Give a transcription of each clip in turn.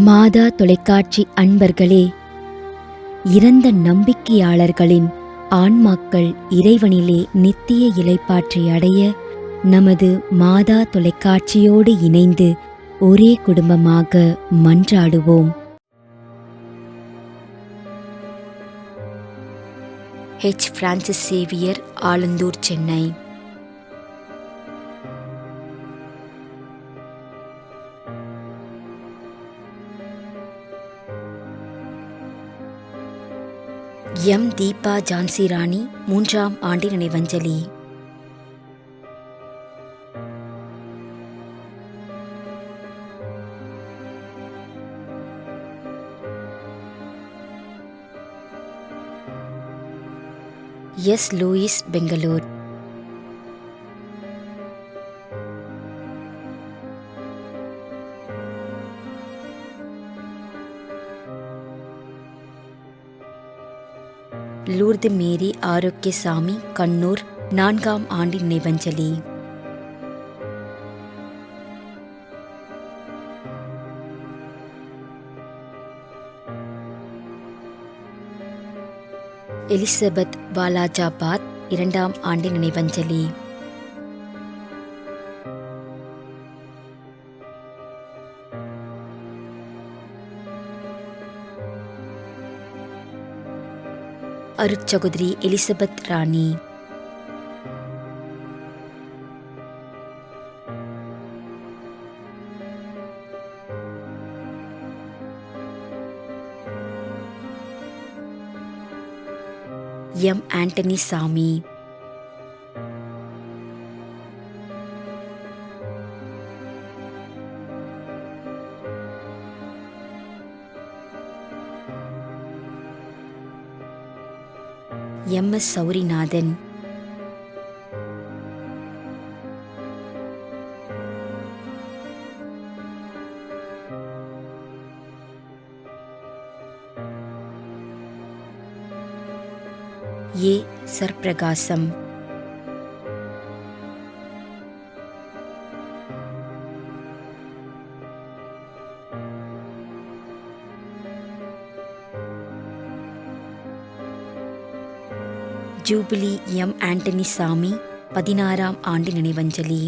மாதா தொலைக்காட்சி அன்பர்களே, இறந்த நம்பிக்கையாளர்களின் ஆன்மாக்கள் இறைவனிலே நித்திய இளைப்பாற்றி அடைய நமது மாதா தொலைக்காட்சியோடு இணைந்து ஒரே குடும்பமாக மன்றாடுவோம். Francis Xavier, Alandur, Chennai. தீபா ஜான்சி ராணி, 3ஆம் ஆண்டு நினைவஞ்சலி. Louis, Bangalore. Lourdes Mary Arokiasamy, Kannur, 4ஆம் ஆண்டு நினைவஞ்சலி. எலிசபெத் வாலாஜாபாத், 2ஆம் ஆண்டு நினைவஞ்சலி. அருட்சகோதரி எலிசபெத் ராணி. ஆண்டனி சாமி. சௌரிநாதன். சர்பிரகாசம். ஜூபிலி ஆண்டனி சாமி, 16ஆம் ஆண்டு நினைவஞ்சலி.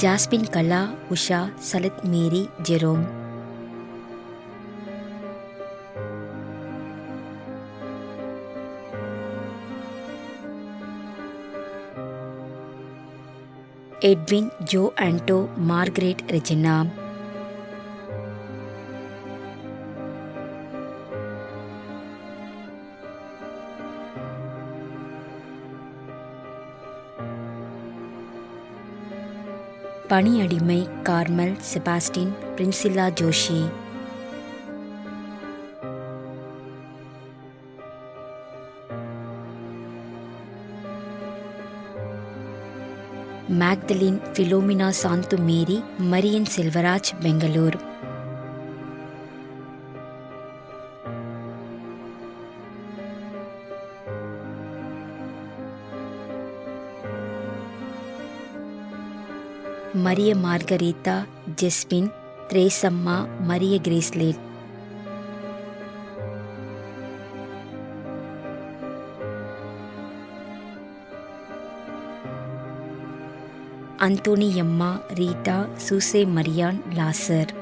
ஜாஸ்பின் கலா, உஷா, சலத் Mary, Jerome. Edwin, Jo Anto, Margaret Regina. பணியடிமை Carmel, Sebastin, Priscilla Joshi. Magdalene, Philomena Santhu Mary, Marian Selvaraj, Bangalore. Maria Margarita, ஜெஸ்பின், திரேசம்மா, மரிய கிரேஸ்லேட். அந்தோனியம்மா, ரீட்டா, சூசே மரியான், லாசர்.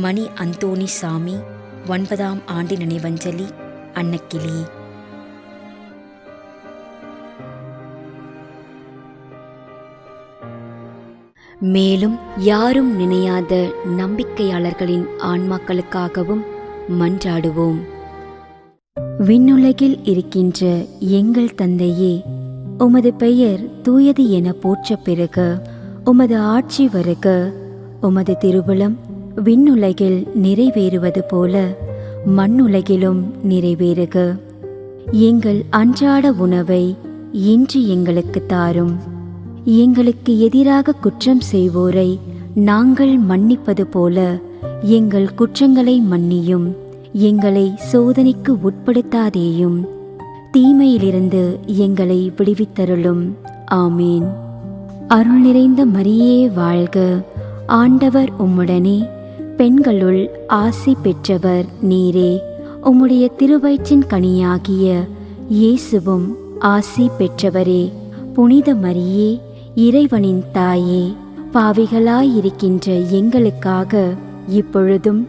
மணி அந்தோணி சாமி, 9ஆம் ஆண்டு நினைவஞ்சலி, அன்னக்கிளி. மேலும் யாரும் நினையாத நம்பிக்கையாளர்களின் ஆன்மாக்களுக்காகவும் மன்றாடுவோம். விண்ணுலகில் இருக்கின்ற எங்கள் தந்தையே, உமது பெயர் தூயது என போற்ற பெறுக. உமது ஆட்சி வருக. உமது திருவுளம் விண்ணுலகில் நிறைவேறுவது போல மண்ணுலகிலும் நிறைவேறுக. எங்கள் அன்றாட உணவை இன்று எங்களுக்கு தாரும். எங்களுக்கு எதிராக குற்றம் செய்வோரை நாங்கள் மன்னிப்பது போல எங்கள் குற்றங்களை மன்னியும். எங்களை சோதனைக்கு உட்படுத்தாதேயும், தீமையிலிருந்து எங்களை விடுவித்தருளும். ஆமேன். அருள் நிறைந்த மரியே வாழ்க, ஆண்டவர் உம்முடனே, பெண்களுள் ஆசி பெற்றவர் நீரே. உம்முடைய திருவயிற்றின் கனியாகிய இயேசுவும் ஆசி பெற்றவரே. புனித மரியே, இறைவனின் தாயே, பாவிகளாயிருக்கின்ற எங்களுக்காக இப்பொழுதும்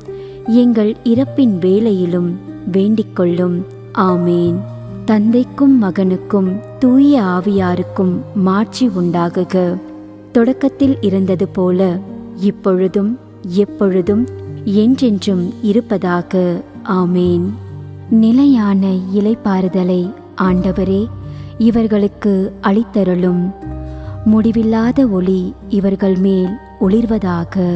எங்கள் இறப்பின் வேளையிலும் வேண்டிக்கொள்ளும். ஆமேன். தந்தைக்கும் மகனுக்கும் தூய ஆவியாருக்கும் மாட்சி உண்டாகுக. தொடக்கத்தில் இருந்தது போல இப்பொழுதும் எப்பொழுதும் என்றென்றும் இருப்பதாக. ஆமேன். நிலையான இளைப்பாறுதலை ஆண்டவரே இவர்களுக்கு அளித்தருளும். முடிவில்லாத ஒளி இவர்கள் மேல் ஒளிர்வதாக.